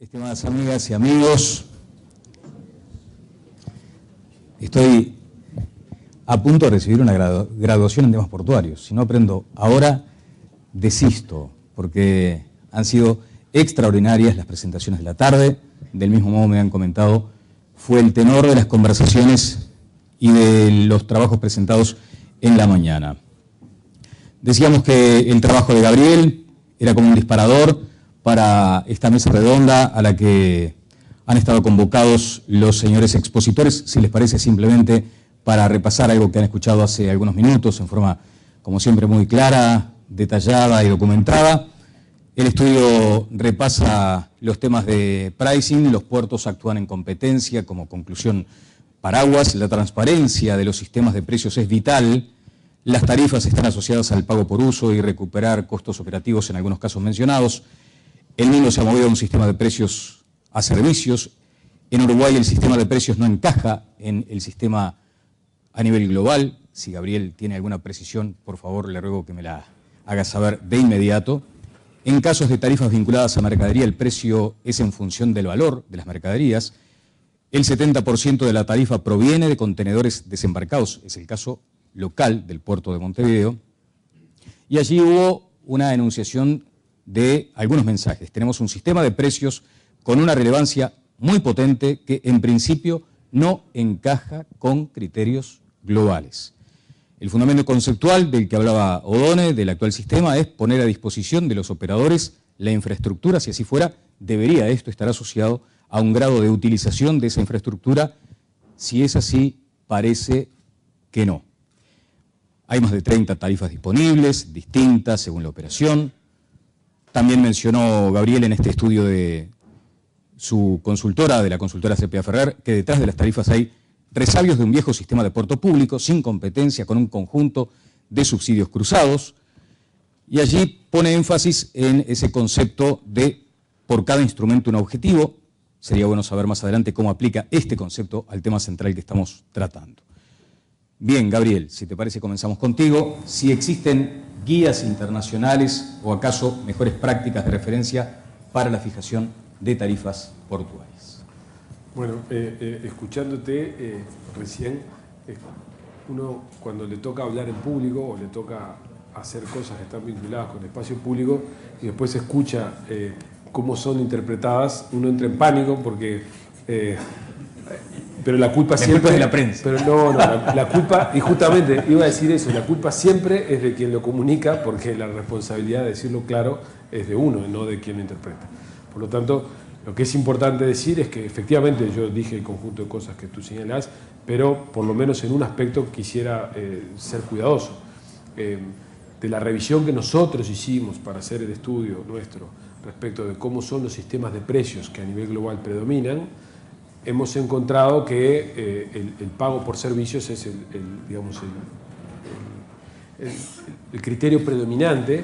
Estimadas amigas y amigos, estoy a punto de recibir una graduación en temas portuarios. Si no aprendo ahora, desisto, porque han sido extraordinarias las presentaciones de la tarde. Del mismo modo me han comentado, fue el tenor de las conversaciones y de los trabajos presentados en la mañana. Decíamos que el trabajo de Gabriel era como un disparador para esta mesa redonda a la que han estado convocados los señores expositores, si les parece, simplemente para repasar algo que han escuchado hace algunos minutos en forma, como siempre, muy clara, detallada y documentada. El estudio repasa los temas de pricing, los puertos actúan en competencia como conclusión paraguas, la transparencia de los sistemas de precios es vital, las tarifas están asociadas al pago por uso y recuperar costos operativos en algunos casos mencionados. El mundo se ha movido a un sistema de precios a servicios. En Uruguay el sistema de precios no encaja en el sistema a nivel global. Si Gabriel tiene alguna precisión, por favor, le ruego que me la haga saber de inmediato. En casos de tarifas vinculadas a mercadería, el precio es en función del valor de las mercaderías. El 70% de la tarifa proviene de contenedores desembarcados. Es el caso local del puerto de Montevideo. Y allí hubo una enunciación de algunos mensajes. Tenemos un sistema de precios con una relevancia muy potente que en principio no encaja con criterios globales. El fundamento conceptual del que hablaba Odone, del actual sistema, es poner a disposición de los operadores la infraestructura. Si así fuera, debería esto estar asociado a un grado de utilización de esa infraestructura. Si es así, parece que no. Hay más de 30 tarifas disponibles, distintas según la operación. También mencionó Gabriel en este estudio de su consultora, de la consultora CPA Ferrer, que detrás de las tarifas hay resabios de un viejo sistema de puerto público, sin competencia, con un conjunto de subsidios cruzados. Y allí pone énfasis en ese concepto de por cada instrumento un objetivo. Sería bueno saber más adelante cómo aplica este concepto al tema central que estamos tratando. Bien, Gabriel, si te parece comenzamos contigo. Si existen guías internacionales o acaso mejores prácticas de referencia para la fijación de tarifas portuarias. Bueno, escuchándote recién, uno cuando le toca hablar en público o le toca hacer cosas que están vinculadas con el espacio público y después escucha cómo son interpretadas, uno entra en pánico porque... pero la culpa siempre... culpa es de la prensa. Pero no, la culpa, y justamente iba a decir eso, la culpa siempre es de quien lo comunica, porque la responsabilidad de decirlo claro es de uno, no de quien lo interpreta. Por lo tanto, lo que es importante decir es que efectivamente yo dije el conjunto de cosas que tú señalás, pero por lo menos en un aspecto quisiera ser cuidadoso. De la revisión que nosotros hicimos para hacer el estudio nuestro respecto de cómo son los sistemas de precios que a nivel global predominan, hemos encontrado que el pago por servicios es el criterio predominante,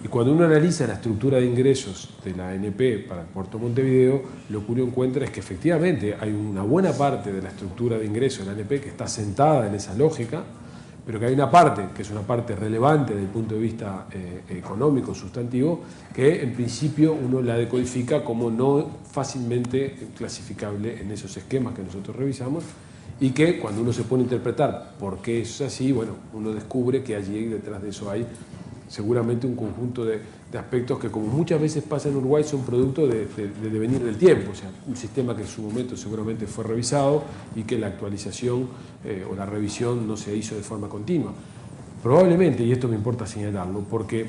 y cuando uno analiza la estructura de ingresos de la ANP para el puerto de Montevideo, lo que uno encuentra es que efectivamente hay una buena parte de la estructura de ingresos de la ANP que está sentada en esa lógica, pero que hay una parte, que es una parte relevante desde el punto de vista económico, sustantivo, que en principio uno la decodifica como no fácilmente clasificable en esos esquemas que nosotros revisamos, y que cuando uno se pone a interpretar por qué eso es así, bueno, uno descubre que allí detrás de eso hay seguramente un conjunto de aspectos que, como muchas veces pasa en Uruguay, son producto de devenir del tiempo. O sea, un sistema que en su momento seguramente fue revisado y que la actualización o la revisión no se hizo de forma continua. Probablemente, y esto me importa señalarlo, porque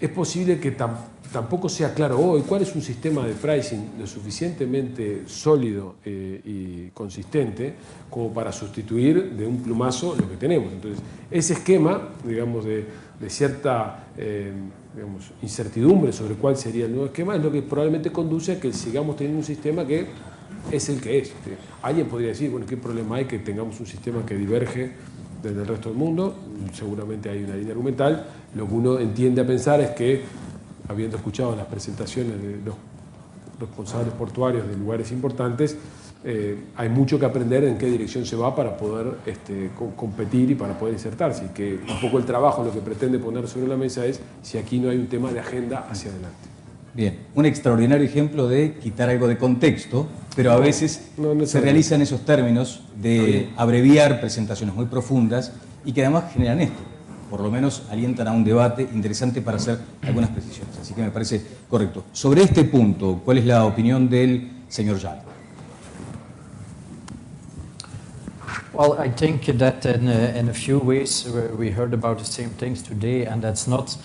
es posible que tampoco sea claro hoy cuál es un sistema de pricing lo suficientemente sólido y consistente como para sustituir de un plumazo lo que tenemos. Entonces, ese esquema, digamos, de cierta incertidumbre sobre cuál sería el nuevo esquema es lo que probablemente conduce a que sigamos teniendo un sistema que es el que es. Alguien podría decir, bueno, ¿qué problema hay que tengamos un sistema que diverge del resto del mundo? Seguramente hay una línea argumental. Lo que uno entiende a pensar es que, habiendo escuchado las presentaciones de los responsables portuarios de lugares importantes, hay mucho que aprender en qué dirección se va para poder competir y para poder insertarse. Y que un poco el trabajo lo que pretende poner sobre la mesa es si aquí no hay un tema de agenda hacia adelante. Bien, un extraordinario ejemplo de quitar algo de contexto, pero a veces se realizan esos términos de abreviar presentaciones muy profundas y que además generan esto. Por lo menos alientan a un debate interesante para hacer algunas precisiones. Así que me parece correcto. Sobre este punto, ¿cuál es la opinión del señor Jal? Well, I think that in a few ways we heard about the same things today, and that's not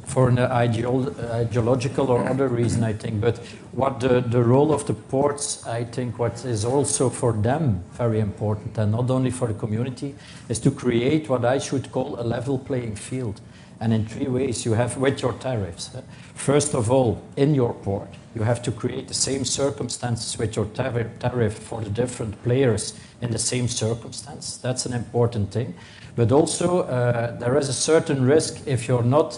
for an ideological or other reason, I think, but what the role of the ports, I think what is also for them very important, and not only for the community, is to create what I should call a level playing field. And in three ways you have with your tariffs. First of all, in your port, you have to create the same circumstances with your tariff for the different players in the same circumstance. That's an important thing. But also, there is a certain risk if you're not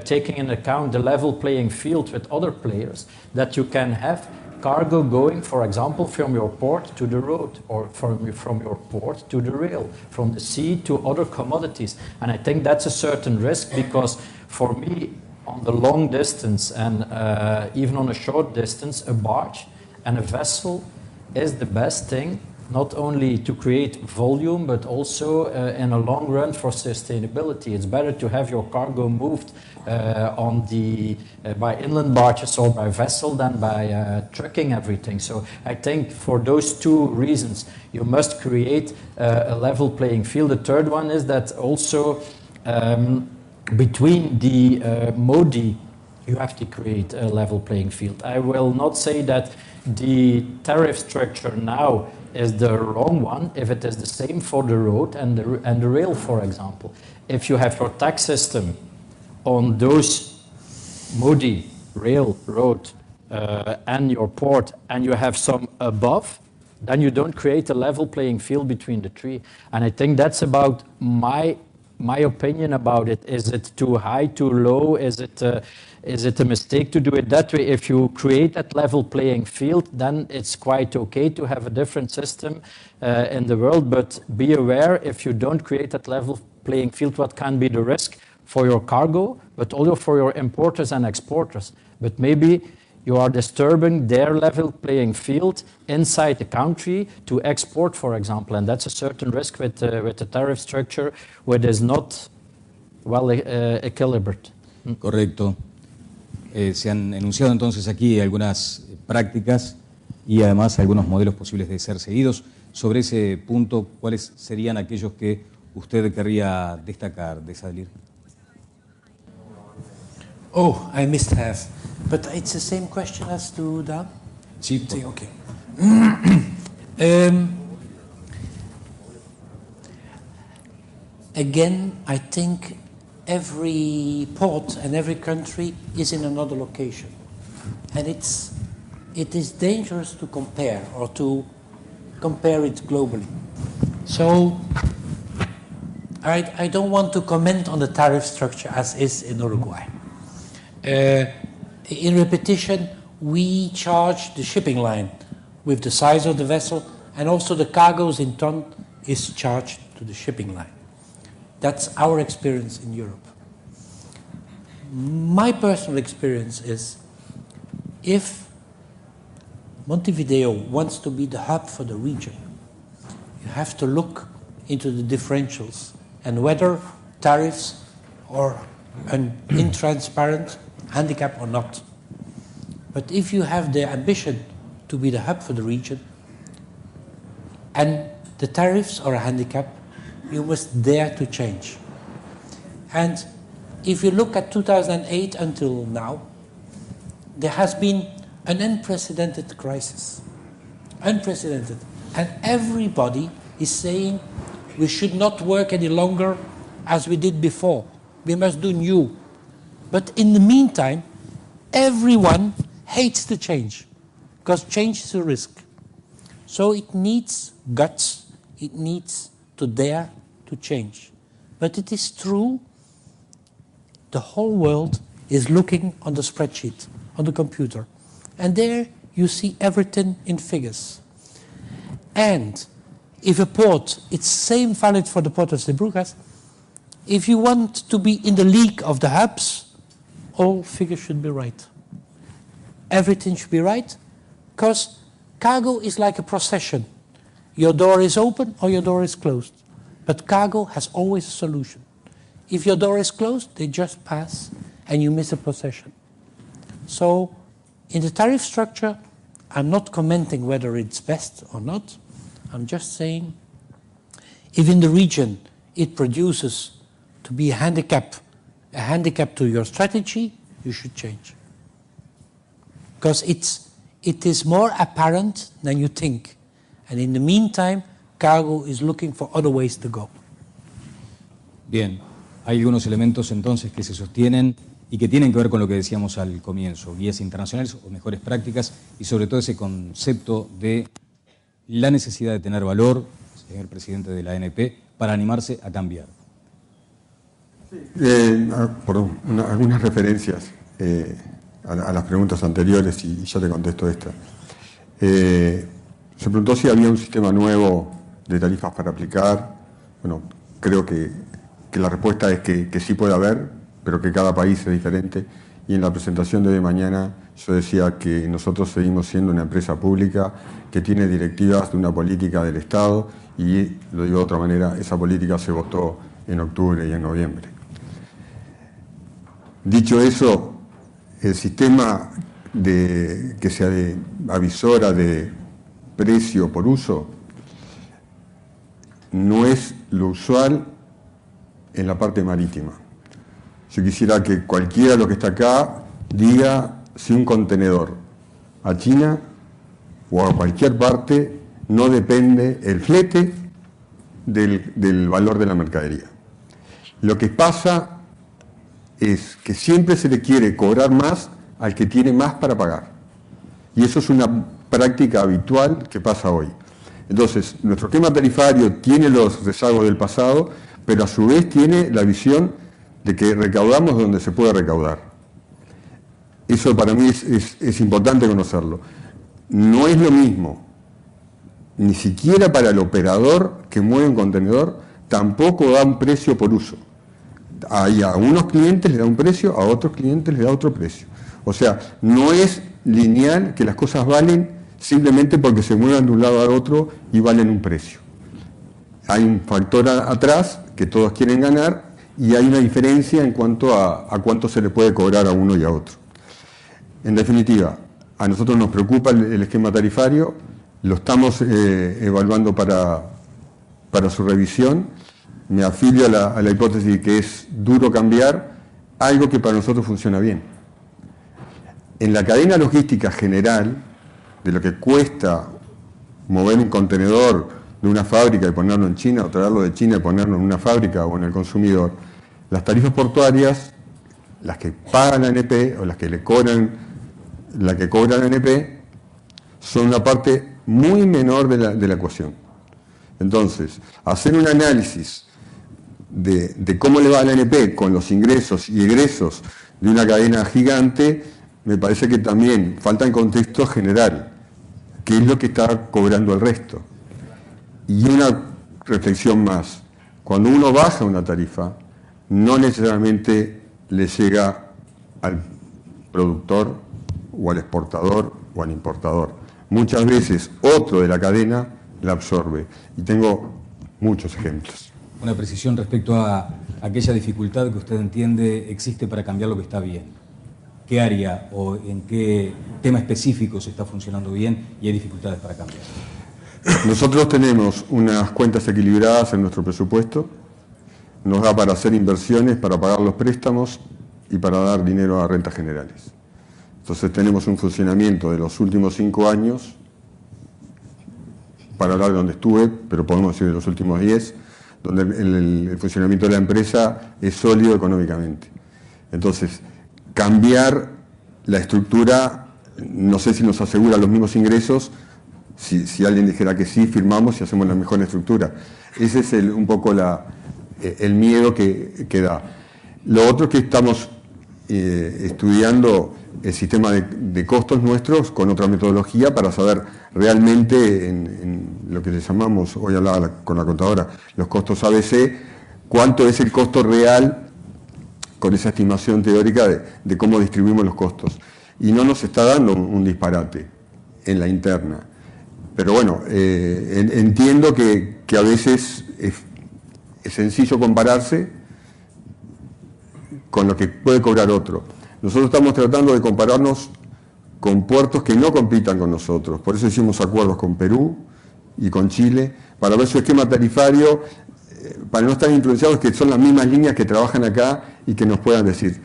taking into account the level playing field with other players, that you can have cargo going, for example, from your port to the road, or from your port to the rail, from the sea to other commodities. And I think that's a certain risk, because for me, on the long distance and even on a short distance, a barge and a vessel is the best thing, not only to create volume, but also in a long run for sustainability. It's better to have your cargo moved by inland barges or by vessel than by trucking everything. So I think for those two reasons, you must create a level playing field. The third one is that also between the MODI, you have to create a level playing field. I will not say that the tariff structure now is the wrong one if it is the same for the road and the rail, for example. If you have your tax system on those MODI, rail, road, and your port, and you have some above, then you don't create a level playing field between the three. And I think that's about my opinion about it. Is it too high, too low? Is it a mistake to do it that way? If you create that level playing field, then it's quite okay to have a different system in the world. But be aware, if you don't create that level playing field, what can be the risk for your cargo, but also for your importers and exporters. But maybe you are disturbing their level playing field inside the country to export, for example. And that's a certain risk with the tariff structure, where it is not well equilibrated. Correcto. Se han enunciado entonces aquí algunas prácticas y además algunos modelos posibles de ser seguidos. Sobre ese punto, ¿cuáles serían aquellos que usted querría destacar, Desailly? Oh, I missed half. But it's the same question as to Dan? Sí. Sí, okay. Again, I think every port and every country is in another location. And it is dangerous to compare or to compare it globally. So I don't want to comment on the tariff structure as is in Uruguay. In repetition, we charge the shipping line with the size of the vessel, and also the cargoes in ton is charged to the shipping line. That's our experience in Europe. My personal experience is, if Montevideo wants to be the hub for the region, you have to look into the differentials and whether tariffs are an intransparent handicap or not. But if you have the ambition to be the hub for the region and the tariffs are a handicap, you must dare to change. And if you look at 2008 until now, there has been an unprecedented crisis. Unprecedented. And everybody is saying we should not work any longer as we did before. We must do new. But in the meantime, everyone hates the change, because change is a risk. So it needs guts, it needs to dare to change. But it is true, the whole world is looking on the spreadsheet, on the computer. And there you see everything in figures. And if a port, it's same valid for the port of Zeebrugge, if you want to be in the league of the hubs, all figures should be right. everything should be right? Because cargo is like a procession. Your door is open or your door is closed. But cargo has always a solution. If your door is closed, they just pass and you miss a procession. So in the tariff structure, I'm not commenting whether it's best or not. I'm just saying if in the region it produces to be a handicap to your strategy, you should change. Because it is more apparent than you think. And in the meantime, cargo is looking for other ways to go. Bien, hay algunos elementos entonces que se sostienen y que tienen que ver con lo que decíamos al comienzo, guías internacionales o mejores prácticas y sobre todo ese concepto de la necesidad de tener valor, señor presidente de la ANP, para animarse a cambiar. Algunas referencias a las preguntas anteriores y yo te contesto esta. Se preguntó si había un sistema nuevo de tarifas para aplicar. Bueno, creo que la respuesta es que sí puede haber, pero que cada país es diferente. Y en la presentación de hoy mañana yo decía que nosotros seguimos siendo una empresa pública que tiene directivas de una política del Estado y, lo digo de otra manera, esa política se votó en octubre y en noviembre. Dicho eso, el sistema que se avisora de precio por uso no es lo usual en la parte marítima. Yo quisiera que cualquiera de los que está acá diga si un contenedor a China o a cualquier parte no depende el flete del valor de la mercadería. Lo que pasa es que siempre se le quiere cobrar más al que tiene más para pagar. Y eso es una práctica habitual que pasa hoy. Entonces, nuestro esquema tarifario tiene los rezagos del pasado, pero a su vez tiene la visión de que recaudamos donde se puede recaudar. Eso para mí es importante conocerlo. No es lo mismo, ni siquiera para el operador que mueve un contenedor, tampoco da un precio por uso. A unos clientes le da un precio, a otros clientes le da otro precio. O sea, no es lineal que las cosas valen simplemente porque se muevan de un lado al otro y valen un precio. Hay un factor atrás que todos quieren ganar y hay una diferencia en cuanto a cuánto se le puede cobrar a uno y a otro. En definitiva, a nosotros nos preocupa el esquema tarifario, lo estamos evaluando para su revisión. Me afilio a la hipótesis de que es duro cambiar algo que para nosotros funciona bien. En la cadena logística general, de lo que cuesta mover un contenedor de una fábrica y ponerlo en China, o traerlo de China y ponerlo en una fábrica o en el consumidor, las tarifas portuarias, las que pagan la ANP o las que le cobran, la que cobra la ANP, son una parte muy menor de la ecuación. Entonces, hacer un análisis de cómo le va a la ANP con los ingresos y egresos de una cadena gigante, me parece que también falta en contexto general, qué es lo que está cobrando el resto. Y una reflexión más, cuando uno baja una tarifa, no necesariamente le llega al productor o al exportador o al importador. Muchas veces otro de la cadena la absorbe. Y tengo muchos ejemplos. Una precisión respecto a aquella dificultad que usted entiende existe para cambiar lo que está bien. ¿Qué área o en qué tema específico se está funcionando bien y hay dificultades para cambiar? Nosotros tenemos unas cuentas equilibradas en nuestro presupuesto, nos da para hacer inversiones, para pagar los préstamos y para dar dinero a rentas generales. Entonces tenemos un funcionamiento de los últimos 5 años, para hablar de donde estuve, pero podemos decir de los últimos 10, donde el funcionamiento de la empresa es sólido económicamente. Entonces, cambiar la estructura, no sé si nos asegura los mismos ingresos. Si alguien dijera que sí, firmamos y hacemos la mejor estructura. Ese es un poco el miedo que da. Lo otro es que estamos estudiando el sistema de costos nuestros con otra metodología para saber realmente en lo que le llamamos, hoy hablaba con la contadora, los costos ABC, cuánto es el costo real con esa estimación teórica de cómo distribuimos los costos. y no nos está dando un disparate en la interna. Pero bueno, entiendo que a veces es sencillo compararse con lo que puede cobrar otro. Nosotros estamos tratando de compararnos con puertos que no compitan con nosotros. Por eso hicimos acuerdos con Perú y con Chile, para ver su esquema tarifario, para no estar influenciados, que son las mismas líneas que trabajan acá y que nos puedan decir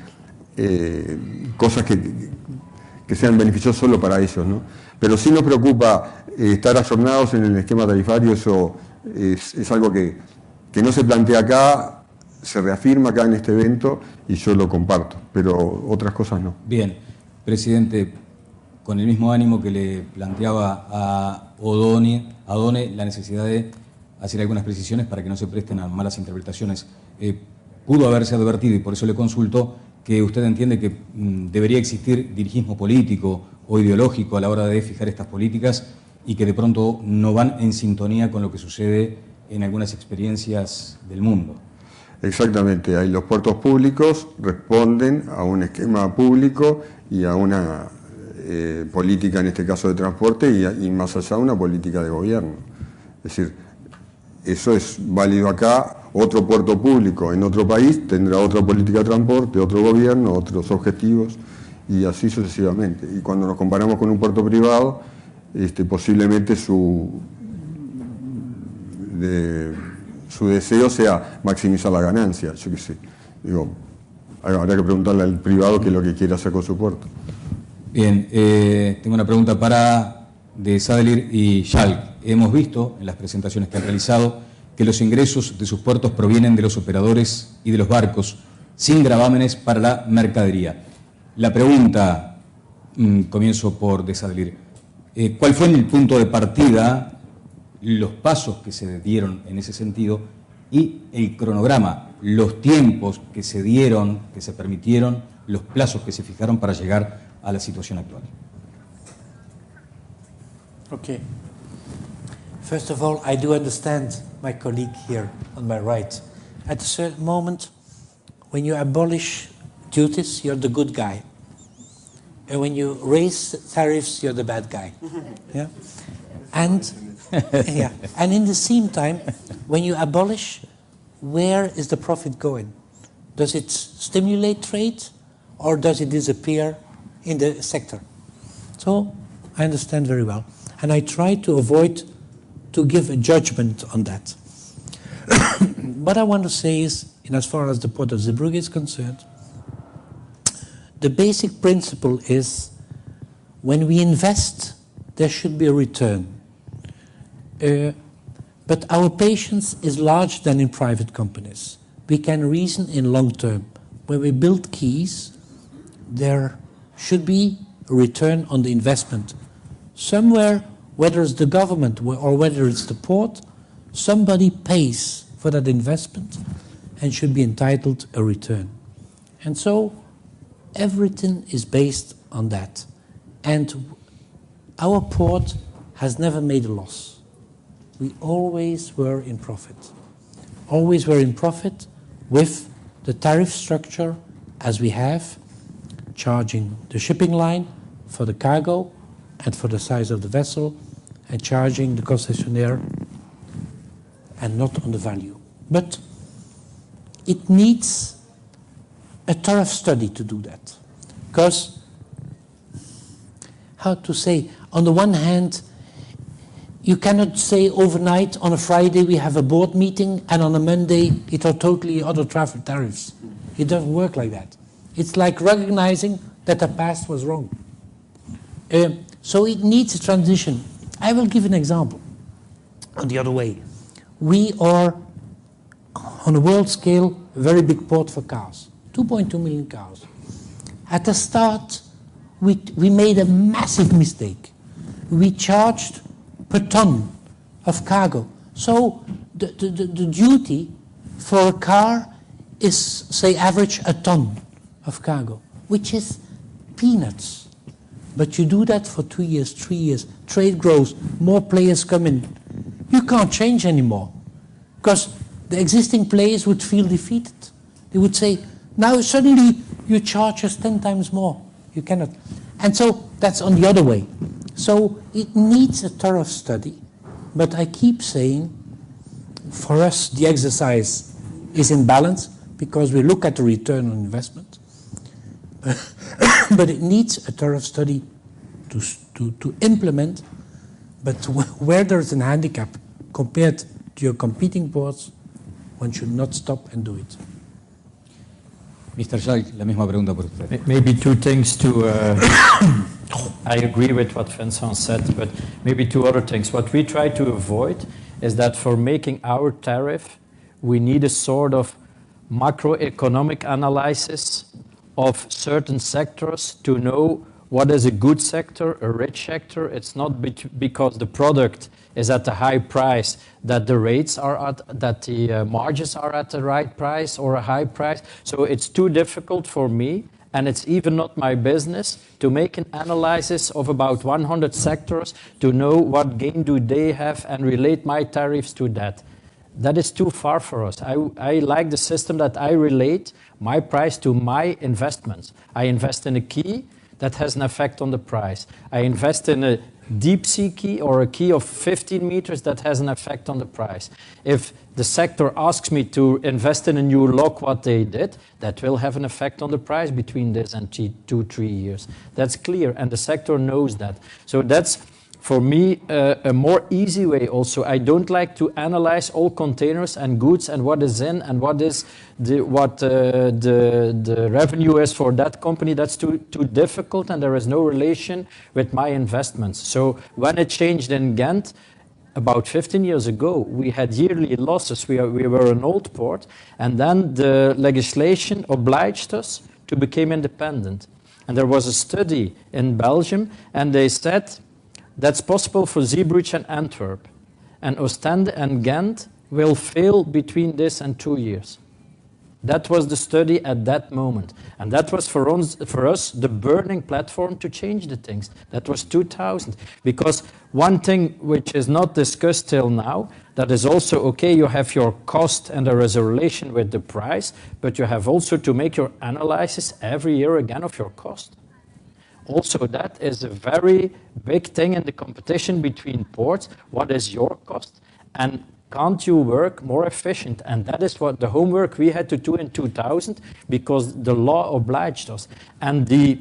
cosas que sean beneficiosas solo para ellos, ¿no? Pero sí nos preocupa estar ayornados en el esquema tarifario. Eso es algo que no se plantea acá, se reafirma acá en este evento y yo lo comparto, pero otras cosas no. Bien, presidente, con el mismo ánimo que le planteaba a Odone la necesidad de hacer algunas precisiones para que no se presten a malas interpretaciones, pudo haberse advertido, y por eso le consulto, que usted entiende que debería existir dirigismo político o ideológico a la hora de fijar estas políticas y que de pronto no van en sintonía con lo que sucede en algunas experiencias del mundo. Exactamente, ahí los puertos públicos responden a un esquema público y a una política, en este caso de transporte, y más allá una política de gobierno. Es decir, eso es válido acá. Otro puerto público en otro país tendrá otra política de transporte, otro gobierno, otros objetivos, y así sucesivamente. Y cuando nos comparamos con un puerto privado, posiblemente su deseo sea maximizar la ganancia. Yo qué sé, digo, habrá que preguntarle al privado qué es lo que quiere hacer con su puerto. Bien, tengo una pregunta para de Sadler y Schalk. Hemos visto en las presentaciones que han realizado que los ingresos de sus puertos provienen de los operadores y de los barcos, sin gravámenes para la mercadería. La pregunta, comienzo por de Sadler, ¿cuál fue el punto de partida, los pasos que se dieron en ese sentido y el cronograma, los tiempos que se dieron, que se permitieron, los plazos que se fijaron para llegar a la situación actual? Okay. First of all, I do understand my colleague here on my right. At a certain moment, when you abolish duties, you're the good guy. And when you raise tariffs, you're the bad guy. Yeah? And, yeah. And in the same time, when you abolish, where is the profit going? Does it stimulate trade or does it disappear in the sector? So I understand very well. And I try to avoid to give a judgment on that. What I want to say is, in as far as the Port of Zeebrugge is concerned, the basic principle is when we invest, there should be a return. But our patience is larger than in private companies. We can reason in long term. When we build quays, there should be a return on the investment. Somewhere, whether it's the government or whether it's the port, somebody pays for that investment and should be entitled a return. And so everything is based on that. And our port has never made a loss. We always were in profit. Always were in profit with the tariff structure as we have, charging the shipping line for the cargo and for the size of the vessel, and charging the concessionaire and not on the value. But it needs a thorough study to do that. Because, how to say, on the one hand, you cannot say overnight on a Friday we have a board meeting and on a Monday it are totally other traffic tariffs. It doesn't work like that. It's like recognizing that the past was wrong. So it needs a transition. I will give an example on the other way. We are, on a world scale, a very big port for cars, 2.2 million cars. At the start, we made a massive mistake. We charged per ton of cargo. So the duty for a car is, say, average a ton of cargo, which is peanuts. But you do that for 2 years, 3 years, trade grows, more players come in. You can't change anymore because the existing players would feel defeated. They would say, now suddenly you charge us 10 times more. You cannot. And so that's on the other way. So it needs a thorough study, but I keep saying, for us, the exercise is in balance because we look at the return on investment, but it needs a thorough study to implement. But where there's a handicap compared to your competing ports, one should not stop and do it. Mr. Jacques, la misma pregunta por usted. Maybe two things to... I agree with what Vincent said, but maybe two other things. What we try to avoid is that for making our tariff, we need a sort of macroeconomic analysis of certain sectors to know what is a good sector, a rich sector. It's not because the product is at a high price that the rates are at, that the margins are at the right price or a high price. So it's too difficult for me, and it's even not my business, to make an analysis of about 100 sectors to know what gain do they have and relate my tariffs to that. That is too far for us. I like the system that I relate my price to my investments. I invest in a key that has an effect on the price. I invest in a deep sea key or a key of 15 meters that has an effect on the price. If the sector asks me to invest in a new lock, what they did, that will have an effect on the price between this and 2-3 years. That's clear, and the sector knows that. So that's, for me, a more easy way also. I don't like to analyze all containers and goods and what is in and what is the revenue is for that company. That's too difficult, and there is no relation with my investments. So when it changed in Ghent, about 15 years ago, we had yearly losses. We were an old port, and then the legislation obliged us to become independent. And there was a study in Belgium, and they said, that's possible for Zeebrugge and Antwerp. And Ostende and Ghent will fail between this and 2 years. That was the study at that moment. And that was for us the burning platform to change the things. That was 2000. Because one thing which is not discussed till now, that is also, okay, you have your cost and there is a relation with the price, but you have also to make your analysis every year again of your cost. Also, that is a very big thing in the competition between ports. What is your cost? And can't you work more efficient? And that is what the homework we had to do in 2000 because the law obliged us. And the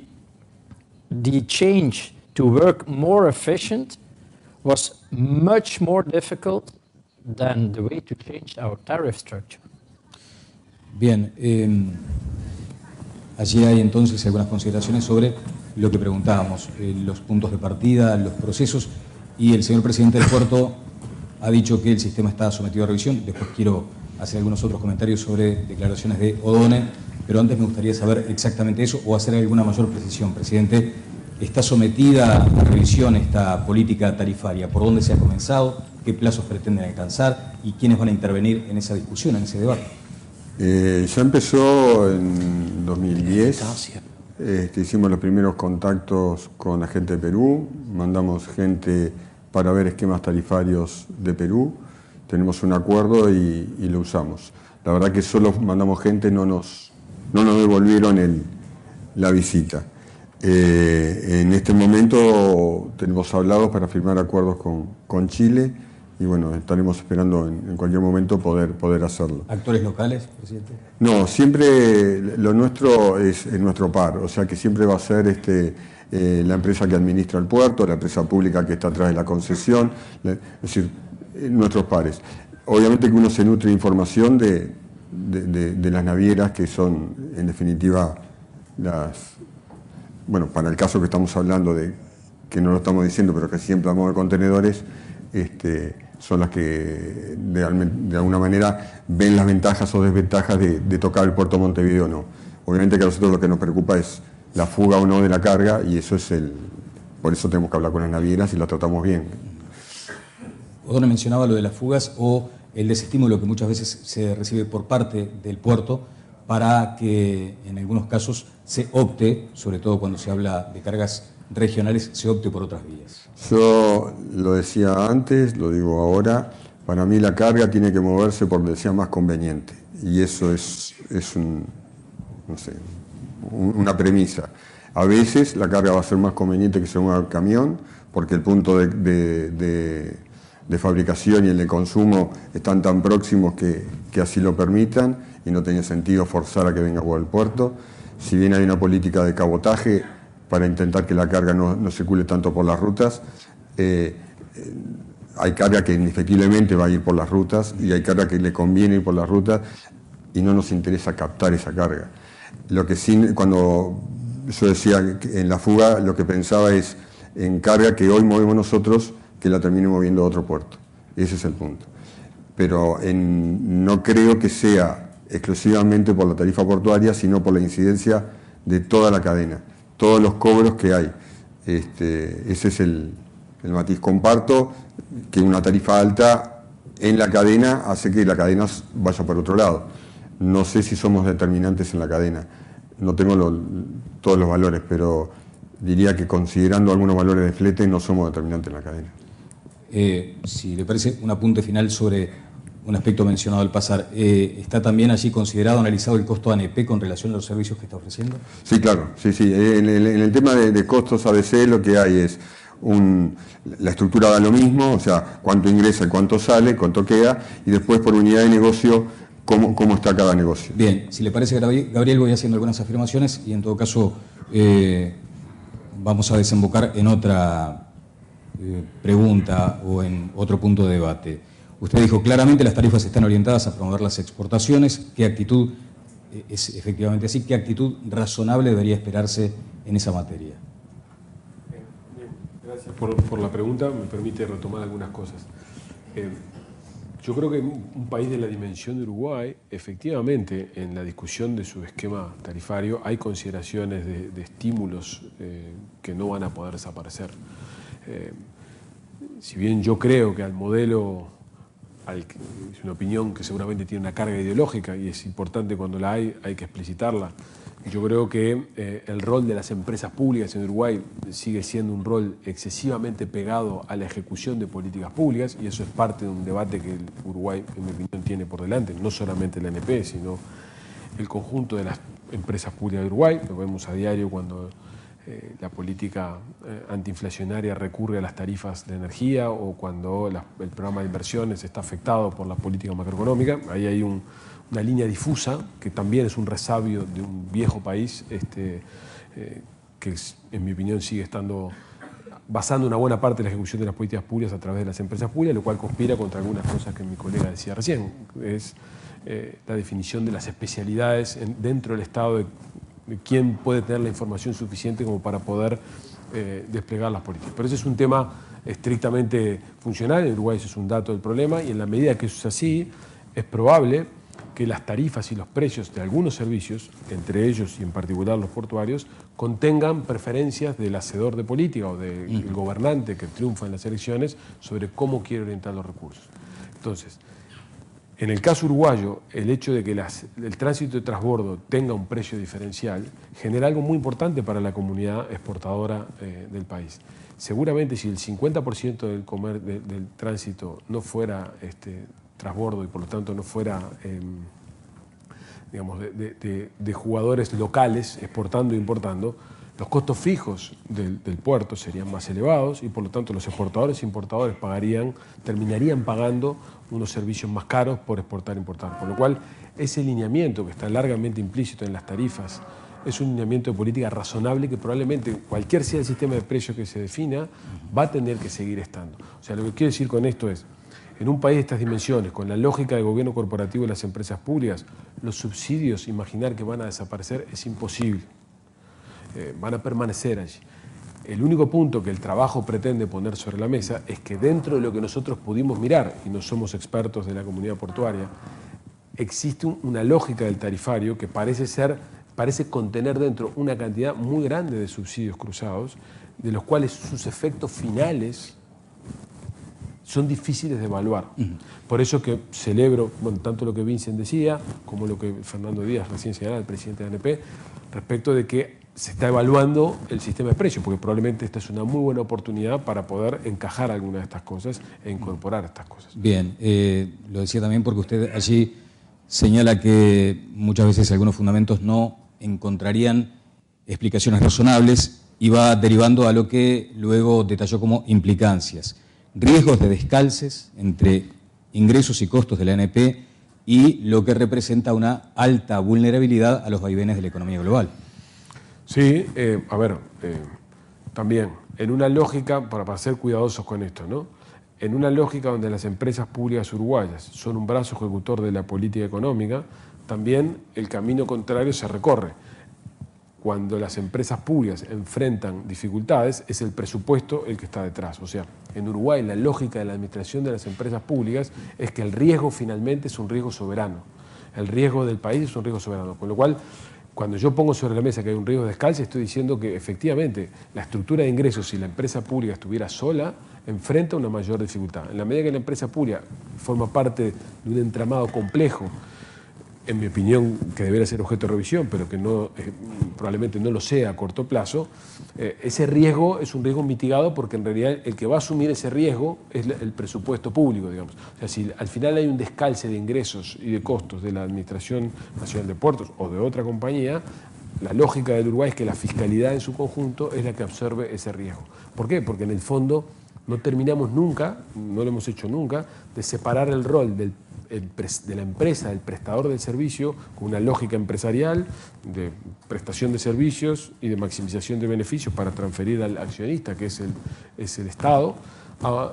change to work more efficient was much more difficult than the way to change our tariff structure. Bien, allí hay entonces algunas consideraciones sobre lo que preguntábamos, los puntos de partida, los procesos, y el señor presidente del puerto ha dicho que el sistema está sometido a revisión. Después quiero hacer algunos otros comentarios sobre declaraciones de O'Donnell, pero antes me gustaría saber exactamente eso o hacer alguna mayor precisión. Presidente, ¿está sometida a revisión esta política tarifaria? ¿Por dónde se ha comenzado? ¿Qué plazos pretenden alcanzar? ¿Y quiénes van a intervenir en esa discusión, en ese debate? Ya empezó en 2010. Hicimos los primeros contactos con la gente de Perú, mandamos gente para ver esquemas tarifarios de Perú, tenemos un acuerdo y lo usamos. La verdad que solo mandamos gente, no nos devolvieron la visita. En este momento tenemos hablados para firmar acuerdos con Chile y bueno, estaremos esperando en cualquier momento poder hacerlo. ¿Actores locales, presidente? No, siempre lo nuestro es nuestro par, o sea que siempre va a ser la empresa que administra el puerto, la empresa pública que está atrás de la concesión, es decir, nuestros pares. Obviamente que uno se nutre de información de las navieras que son, en definitiva, bueno, para el caso que estamos hablando, que no lo estamos diciendo, pero que siempre hablamos de contenedores, son las que de alguna manera ven las ventajas o desventajas de tocar el puerto de Montevideo o no. Obviamente que a nosotros lo que nos preocupa es la fuga o no de la carga y eso es por eso tenemos que hablar con las navieras y las tratamos bien. O'Donnell mencionaba lo de las fugas o el desestímulo que muchas veces se recibe por parte del puerto para que en algunos casos se opte, sobre todo cuando se habla de cargas regionales, se opte por otras vías. Yo lo decía antes, lo digo ahora, para mí la carga tiene que moverse por donde sea más conveniente y eso es una premisa. A veces la carga va a ser más conveniente que se mueva el camión, porque el punto de fabricación y el de consumo están tan próximos que así lo permitan y no tiene sentido forzar a que venga por el puerto. Si bien hay una política de cabotaje para intentar que la carga no circule tanto por las rutas, hay carga que indefectiblemente va a ir por las rutas y hay carga que le conviene ir por las rutas y no nos interesa captar esa carga. Lo que sí, cuando yo decía que en la fuga, lo que pensaba es en carga que hoy movemos nosotros, que la termine moviendo a otro puerto. Ese es el punto. Pero no creo que sea exclusivamente por la tarifa portuaria, sino por la incidencia de toda la cadena, todos los cobros que hay. Ese es el matiz. Comparto que una tarifa alta en la cadena hace que la cadena vaya por otro lado. No sé si somos determinantes en la cadena, no tengo todos los valores, pero diría que considerando algunos valores de flete no somos determinantes en la cadena. Si le parece, un apunte final sobre un aspecto mencionado al pasar. ¿Está también allí considerado, analizado el costo ANP con relación a los servicios que está ofreciendo? Sí, claro, sí. En el tema de costos ABC lo que hay es la estructura da lo mismo, o sea, cuánto ingresa, cuánto sale, cuánto queda, y después por unidad de negocio, cómo está cada negocio. Bien, si le parece, Gabriel, voy haciendo algunas afirmaciones y en todo caso vamos a desembocar en otra pregunta o en otro punto de debate. Usted dijo claramente las tarifas están orientadas a promover las exportaciones. ¿Qué actitud, es efectivamente así, qué actitud razonable debería esperarse en esa materia? Bien, gracias por la pregunta, me permite retomar algunas cosas. Yo creo que un país de la dimensión de Uruguay, efectivamente, en la discusión de su esquema tarifario hay consideraciones de estímulos que no van a poder desaparecer. Si bien yo creo que al modelo, es una opinión que seguramente tiene una carga ideológica y es importante cuando la hay que explicitarla. Yo creo que el rol de las empresas públicas en Uruguay sigue siendo un rol excesivamente pegado a la ejecución de políticas públicas y eso es parte de un debate que el Uruguay, en mi opinión, tiene por delante, no solamente la ANP, sino el conjunto de las empresas públicas de Uruguay. Lo vemos a diario cuando la política antiinflacionaria recurre a las tarifas de energía o cuando el programa de inversiones está afectado por la política macroeconómica. Ahí hay una línea difusa que también es un resabio de un viejo país que en mi opinión sigue estando basando una buena parte de la ejecución de las políticas públicas a través de las empresas públicas, lo cual conspira contra algunas cosas que mi colega decía recién. Es la definición de las especialidades dentro del Estado de quién puede tener la información suficiente como para poder desplegar las políticas. Pero ese es un tema estrictamente funcional, en Uruguay eso es un dato del problema, y en la medida que eso es así, es probable que las tarifas y los precios de algunos servicios, entre ellos y en particular los portuarios, contengan preferencias del hacedor de política o del gobernante que triunfa en las elecciones sobre cómo quiere orientar los recursos. Entonces, en el caso uruguayo, el hecho de que el tránsito de transbordo tenga un precio diferencial genera algo muy importante para la comunidad exportadora del país. Seguramente si el 50% del tránsito no fuera transbordo y por lo tanto no fuera digamos, de jugadores locales exportando e importando, los costos fijos del puerto serían más elevados y por lo tanto los exportadores e importadores terminarían pagando unos servicios más caros por exportar e importar. Por lo cual ese lineamiento que está largamente implícito en las tarifas es un lineamiento de política razonable que probablemente cualquier sea el sistema de precios que se defina va a tener que seguir estando. O sea, lo que quiero decir con esto es, en un país de estas dimensiones, con la lógica del gobierno corporativo y las empresas públicas, los subsidios, imaginar que van a desaparecer es imposible. Van a permanecer allí. El único punto que el trabajo pretende poner sobre la mesa es que dentro de lo que nosotros pudimos mirar, y no somos expertos de la comunidad portuaria, existe una lógica del tarifario que parece contener dentro una cantidad muy grande de subsidios cruzados, de los cuales sus efectos finales son difíciles de evaluar. Por eso que celebro tanto lo que Vincent decía, como lo que Fernando Díaz recién señalaba, el presidente de ANP, respecto de que se está evaluando el sistema de precios, porque probablemente esta es una muy buena oportunidad para poder encajar algunas de estas cosas e incorporar estas cosas. Bien, lo decía también porque usted allí señala que muchas veces algunos fundamentos no encontrarían explicaciones razonables y va derivando a lo que luego detalló como implicancias. Riesgos de descalces entre ingresos y costos de la ANP y lo que representa una alta vulnerabilidad a los vaivenes de la economía global. Sí, también, en una lógica, para ser cuidadosos con esto, ¿no? En una lógica donde las empresas públicas uruguayas son un brazo ejecutor de la política económica, también el camino contrario se recorre. Cuando las empresas públicas enfrentan dificultades, es el presupuesto el que está detrás. O sea, en Uruguay la lógica de la administración de las empresas públicas es que el riesgo finalmente es un riesgo soberano. El riesgo del país es un riesgo soberano. Con lo cual, cuando yo pongo sobre la mesa que hay un riesgo de descalce, estoy diciendo que efectivamente la estructura de ingresos, si la empresa pública estuviera sola, enfrenta una mayor dificultad. En la medida que la empresa pública forma parte de un entramado complejo, en mi opinión, que debería ser objeto de revisión, pero que no, probablemente no lo sea a corto plazo, ese riesgo es un riesgo mitigado porque en realidad el que va a asumir ese riesgo es el presupuesto público, digamos. O sea, si al final hay un descalce de ingresos y de costos de la Administración Nacional de Puertos o de otra compañía, la lógica del Uruguay es que la fiscalidad en su conjunto es la que absorbe ese riesgo. ¿Por qué? Porque en el fondo no terminamos nunca, no lo hemos hecho nunca, de separar el rol de la empresa, del prestador del servicio, con una lógica empresarial de prestación de servicios y de maximización de beneficios para transferir al accionista, que es el Estado,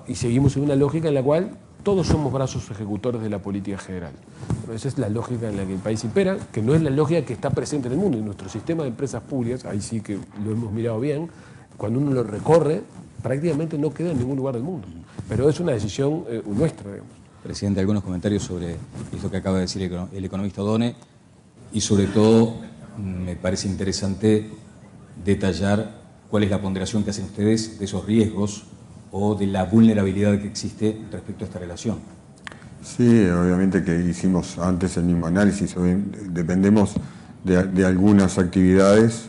y seguimos en una lógica en la cual todos somos brazos ejecutores de la política general. Bueno, esa es la lógica en la que el país impera, que no es la lógica que está presente en el mundo. En nuestro sistema de empresas públicas, ahí sí que lo hemos mirado bien, cuando uno lo recorre, prácticamente no queda en ningún lugar del mundo. Pero es una decisión nuestra, digamos. Presidente, algunos comentarios sobre esto que acaba de decir el economista O'Donnell y sobre todo me parece interesante detallar cuál es la ponderación que hacen ustedes de esos riesgos o de la vulnerabilidad que existe respecto a esta relación. Sí, obviamente que hicimos antes el mismo análisis. Dependemos de algunas actividades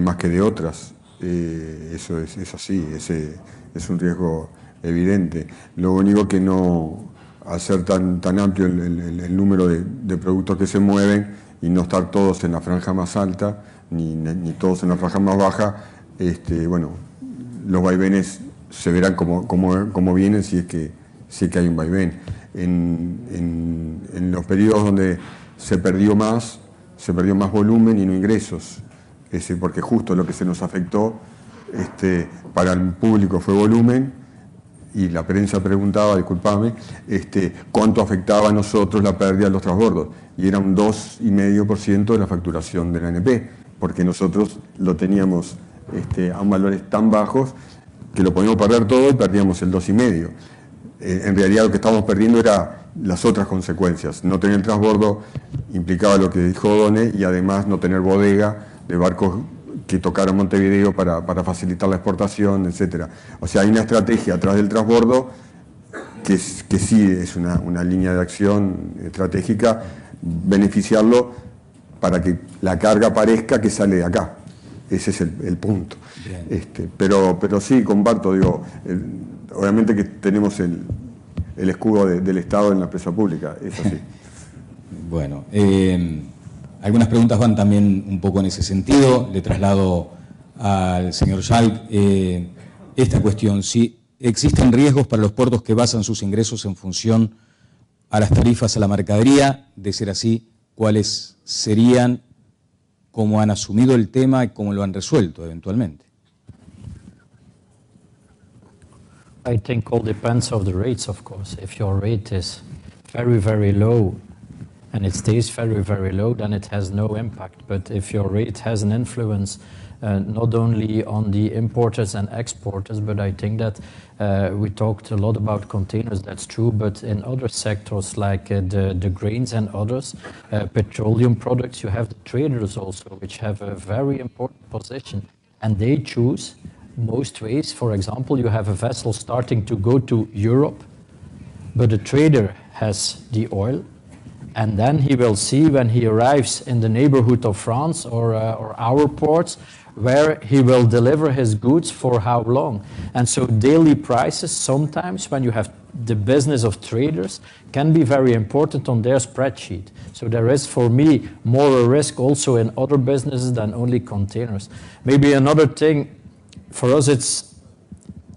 más que de otras. Eso es así, es un riesgo evidente. Lo único que no, al ser tan amplio el número de productos que se mueven y no estar todos en la franja más alta ni todos en la franja más baja, bueno, los vaivenes se verán como vienen si es que hay un vaivén. En los periodos donde se perdió más volumen y no ingresos, porque justo lo que se nos afectó para el público fue volumen, y la prensa preguntaba, disculpame, cuánto afectaba a nosotros la pérdida de los transbordos, y era un 2,5% de la facturación de la ANP, porque nosotros lo teníamos a valores tan bajos que lo podíamos perder todo y perdíamos el 2,5%. En realidad lo que estábamos perdiendo era las otras consecuencias. No tener transbordo implicaba lo que dijo O'Donnell, y además no tener bodega de barcos que tocaron Montevideo para facilitar la exportación, etc. O sea, hay una estrategia atrás del transbordo que sí es una línea de acción estratégica, beneficiarlo para que la carga parezca que sale de acá. Ese es el punto. Pero sí, comparto, obviamente que tenemos el escudo del Estado en la empresa pública, es así. Bueno, algunas preguntas van también un poco en ese sentido. Le traslado al señor Schalk esta cuestión. Si existen riesgos para los puertos que basan sus ingresos en función a las tarifas a la mercadería, de ser así, ¿cuáles serían, cómo han asumido el tema y cómo lo han resuelto eventualmente? I think all depends on the rates, of course. If your rate is very, very low and it stays very, very low, then it has no impact. But if your rate has an influence not only on the importers and exporters, but I think that we talked a lot about containers, that's true, but in other sectors like the grains and others, petroleum products, you have the traders also, which have a very important position. And they choose most ways. For example, you have a vessel starting to go to Europe, but the trader has the oil. And then he will see when he arrives in the neighborhood of France or our ports, where he will deliver his goods for how long. And so daily prices sometimes, when you have the business of traders, can be very important on their spreadsheet. So there is, for me, more a risk also in other businesses than only containers. Maybe another thing, for us it's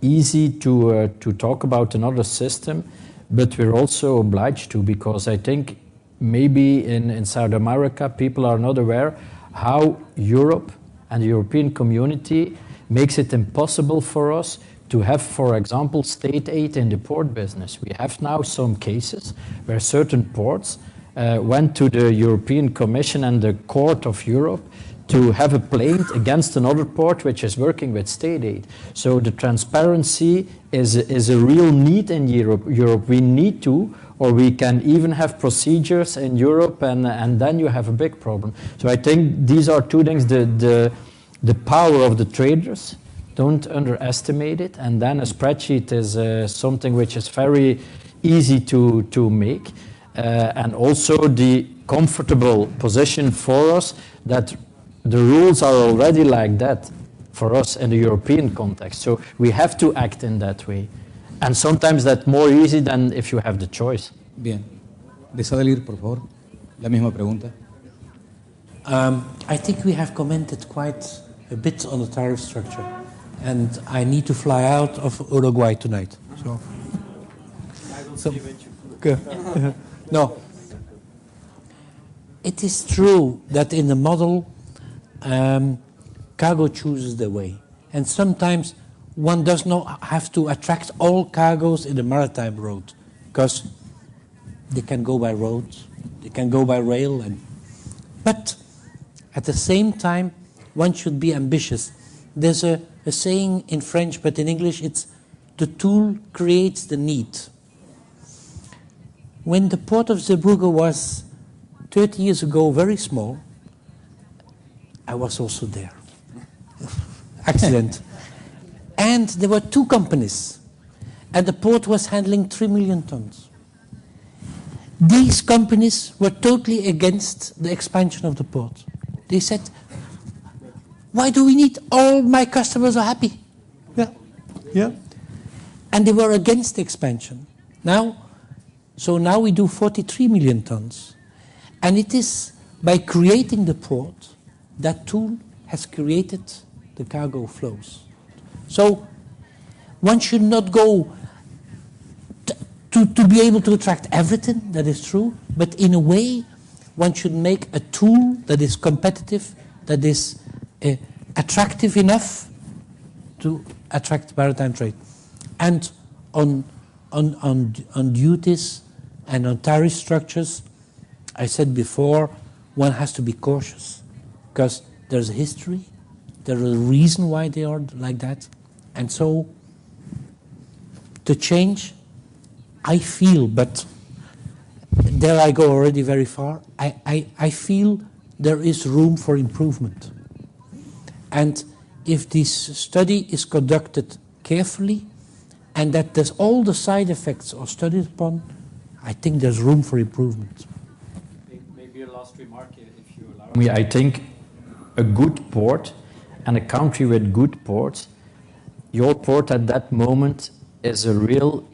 easy to talk about another system, but we're also obliged to, because I think maybe in South America people are not aware how Europe and the European community makes it impossible for us to have, for example, state aid in the port business. We have now some cases where certain ports went to the European Commission and the Court of Europe to have a plaint against another port which is working with state aid. So the transparency is a real need in Europe. We need to, or we can even have procedures in Europe, and then you have a big problem. So I think these are two things. The power of the traders, don't underestimate it, and then a spreadsheet is something which is very easy to make, and also the comfortable position for us that the rules are already like that for us in the European context. So we have to act in that way. And sometimes that's more easy than if you have the choice. Bien. De Sadelir, por favor. La misma pregunta. I think we have commented quite a bit on the tariff structure. And I need to fly out of Uruguay tonight. So. I will see you when you No. It is true that in the model, cargo chooses the way. And sometimes one does not have to attract all cargoes in the maritime road, because they can go by road, they can go by rail. But at the same time, one should be ambitious. There's a saying in French, but in English it's, the tool creates the need. When the port of Zeebrugge was 30 years ago very small, I was also there. Accident. And there were two companies, and the port was handling 3 million tons. These companies were totally against the expansion of the port. They said, why do we need, all my customers are happy? Yeah. And they were against the expansion. So now we do 43 million tons. And it is by creating the port, that tool has created the cargo flows. So one should not go to be able to attract everything, that is true, but in a way one should make a tool that is competitive, that is attractive enough to attract maritime trade. And on duties and on tariff structures, I said before, one has to be cautious, because there's a history, there's a reason why they are like that. And so to change, I feel, but there I go already very far, I feel there is room for improvement. And if this study is conducted carefully, and that there's all the side effects are studied upon, I think there's room for improvement. Maybe a last remark, if you allow me. I think a good port and a country with good ports, your port at that moment is a real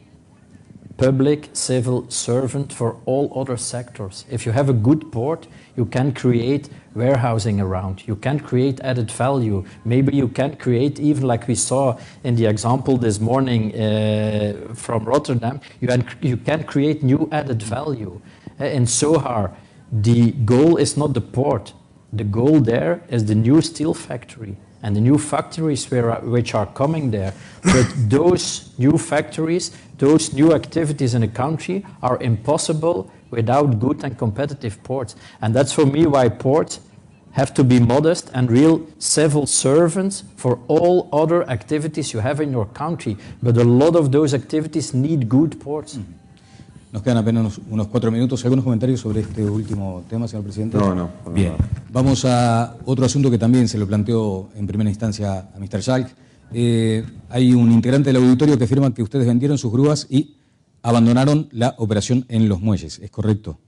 public civil servant for all other sectors. If you have a good port, you can create warehousing around, you can create added value. Maybe you can create, even like we saw in the example this morning from Rotterdam, you can create new added value. In Sohar, the goal is not the port. The goal there is the new steel factory and the new factories which are coming there. But those new factories, those new activities in a country are impossible without good and competitive ports. And that's for me why ports have to be modest and real civil servants for all other activities you have in your country. But a lot of those activities need good ports. Nos quedan apenas unos 4 minutos. ¿Algunos comentarios sobre este último tema, señor presidente? No. Bien. Vamos a otro asunto que también se lo planteó en primera instancia a Mr. Schalk. Hay un integrante del auditorio que afirma que ustedes vendieron sus grúas y abandonaron la operación en los muelles. ¿Es correcto?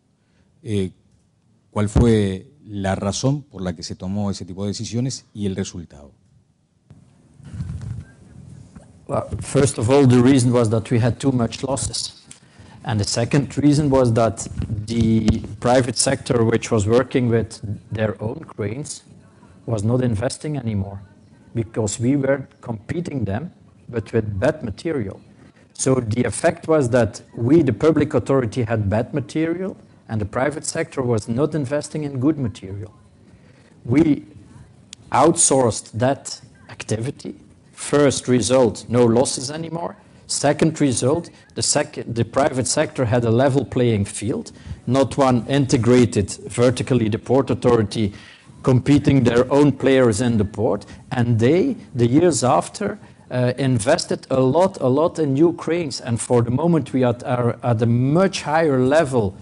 ¿Cuál fue la razón por la que se tomó ese tipo de decisiones y el resultado? Well, first of all, the reason was that we had too much losses. And the second reason was that the private sector, which was working with their own cranes, was not investing anymore because we were competing them, but with bad material. So the effect was that we, the public authority, had bad material, and the private sector was not investing in good material. We outsourced that activity. First result, no losses anymore. Second result, the private sector had a level playing field, not one integrated vertically, the Port Authority competing their own players in the port, and they, the years after, invested a lot in new cranes, and for the moment we are at a much higher level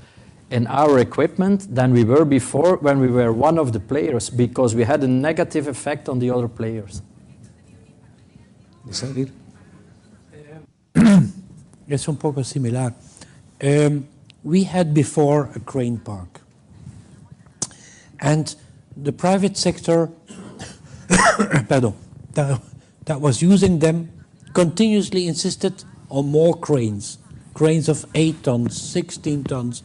in our equipment than we were before when we were one of the players, because we had a negative effect on the other players. It's un poco similar. We had before a crane park, and the private sector pardon, that was using them continuously insisted on more cranes of 8 tons, 16 tons,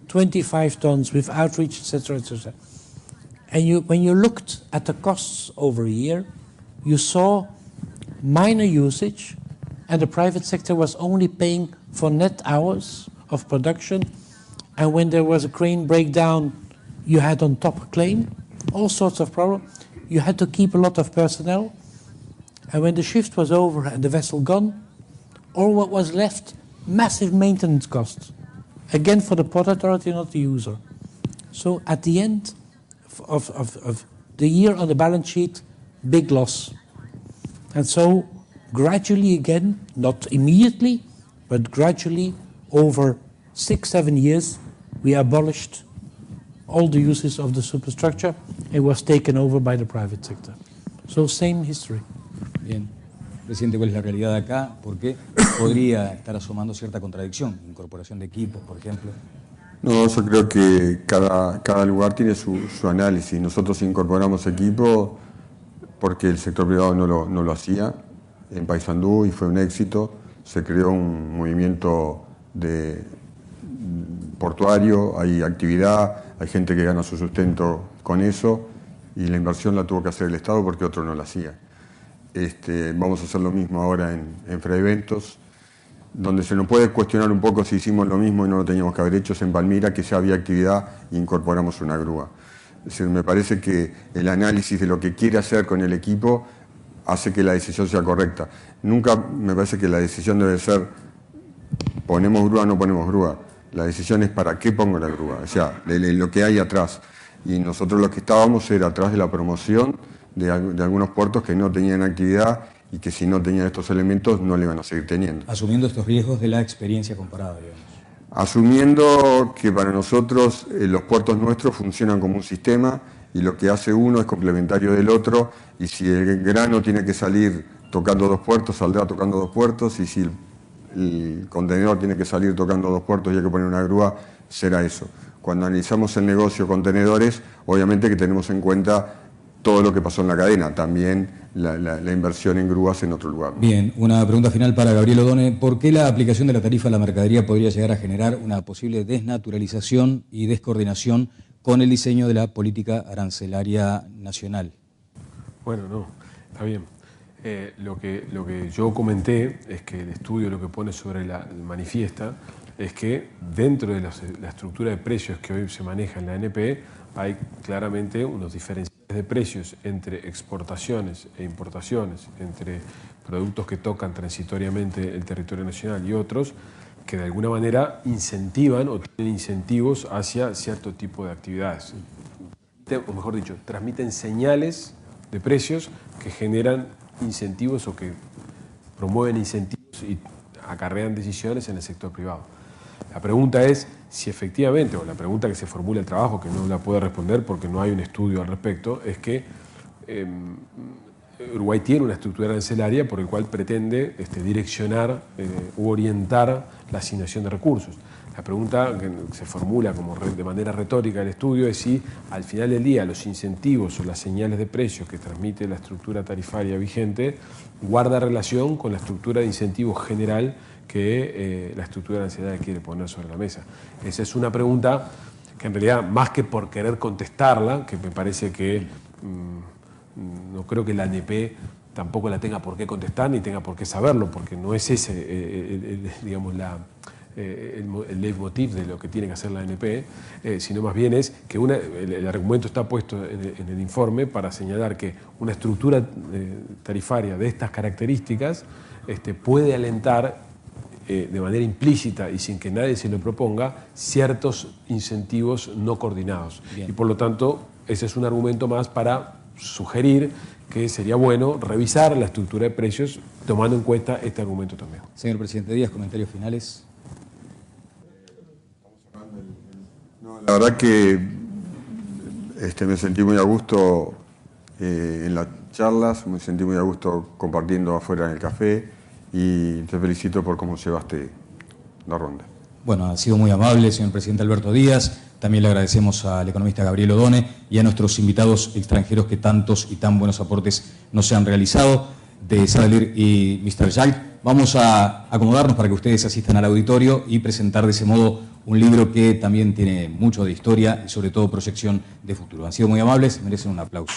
25 tons with outreach, etc., etc. And when you looked at the costs over a year, you saw minor usage, and the private sector was only paying for net hours of production, and when there was a crane breakdown, you had on top a claim, all sorts of problems. You had to keep a lot of personnel, and when the shift was over and the vessel gone, all what was left, massive maintenance costs. Again, for the Port Authority, not the user. So at the end of the year on the balance sheet, big loss. And so gradually again, not immediately, but gradually over 6-7 years, we abolished all the uses of the superstructure. It was taken over by the private sector. So same history. Bien. Presidente, ¿cuál es la realidad acá? ¿Por qué podría estar asomando cierta contradicción? Incorporación de equipos, por ejemplo. No, yo creo que cada lugar tiene su análisis. Nosotros incorporamos equipo porque el sector privado no lo hacía en Paysandú y fue un éxito. Se creó un movimiento portuario, hay actividad, hay gente que gana su sustento con eso y la inversión la tuvo que hacer el Estado porque otro no la hacía. Vamos a hacer lo mismo ahora en Freventos, donde se nos puede cuestionar un poco si hicimos lo mismo y no lo teníamos que haber hecho es en Palmira, que ya había actividad e incorporamos una grúa. Es decir, me parece que el análisis de lo que quiere hacer con el equipo hace que la decisión sea correcta. Nunca me parece que la decisión debe ser ponemos grúa o no ponemos grúa. La decisión es para qué pongo la grúa, o sea, lo que hay atrás. Y nosotros lo que estábamos era atrás de la promoción de algunos puertos que no tenían actividad y que si no tenían estos elementos no le iban a seguir teniendo. Asumiendo estos riesgos de la experiencia comparada, digamos. Asumiendo que para nosotros los puertos nuestros funcionan como un sistema y lo que hace uno es complementario del otro, y si el grano tiene que salir tocando 2 puertos, saldrá tocando 2 puertos, y si el contenedor tiene que salir tocando 2 puertos y hay que poner una grúa, será eso. Cuando analizamos el negocio contenedores, obviamente que tenemos en cuenta todo lo que pasó en la cadena, también la inversión en grúas en otro lugar. Bien, una pregunta final para Gabriel Odone. ¿Por qué la aplicación de la tarifa a la mercadería podría llegar a generar una posible desnaturalización y descoordinación con el diseño de la política arancelaria nacional? Bueno, no, está bien. Lo que yo comenté es que el estudio lo que pone sobre manifiesta es que dentro de la estructura de precios que hoy se maneja en la ANP hay claramente unos diferenciales de precios entre exportaciones e importaciones, entre productos que tocan transitoriamente el territorio nacional y otros que de alguna manera incentivan o tienen incentivos hacia cierto tipo de actividades. O mejor dicho, transmiten señales de precios que generan incentivos o que promueven incentivos y acarrean decisiones en el sector privado. La pregunta es si efectivamente, o la pregunta que se formula el trabajo, que no la puedo responder porque no hay un estudio al respecto, es que Uruguay tiene una estructura arancelaria por el cual pretende direccionar u orientar la asignación de recursos. La La pregunta que se formula como de manera retórica el estudio es si al final del día los incentivos o las señales de precios que transmite la estructura tarifaria vigente guarda relación con la estructura de incentivos general que la estructura nacional quiere poner sobre la mesa. Esa es una pregunta que en realidad, más que por querer contestarla, que me parece que no creo que la ANP tampoco la tenga por qué contestar ni tenga por qué saberlo, porque no es ese, digamos, el leitmotiv de lo que tiene que hacer la ANP, sino más bien es que el argumento está puesto en el informe para señalar que una estructura tarifaria de estas características puede alentar de manera implícita y sin que nadie se lo proponga ciertos incentivos no coordinados. Bien. Y por lo tanto, ese es un argumento más para sugerir que sería bueno revisar la estructura de precios tomando en cuenta este argumento también. Señor Presidente Díaz, comentarios finales. No, la verdad que me sentí muy a gusto en las charlas, me sentí muy a gusto compartiendo afuera en el café y te felicito por cómo llevaste la ronda. Bueno, ha sido muy amable, señor Presidente Alberto Díaz. También le agradecemos al economista Gabriel Odone y a nuestros invitados extranjeros que tantos y tan buenos aportes nos han realizado, de Sadelir y Mr. Jack. Vamos a acomodarnos para que ustedes asistan al auditorio y presentar de ese modo un libro que también tiene mucho de historia y sobre todo proyección de futuro. Han sido muy amables, merecen un aplauso.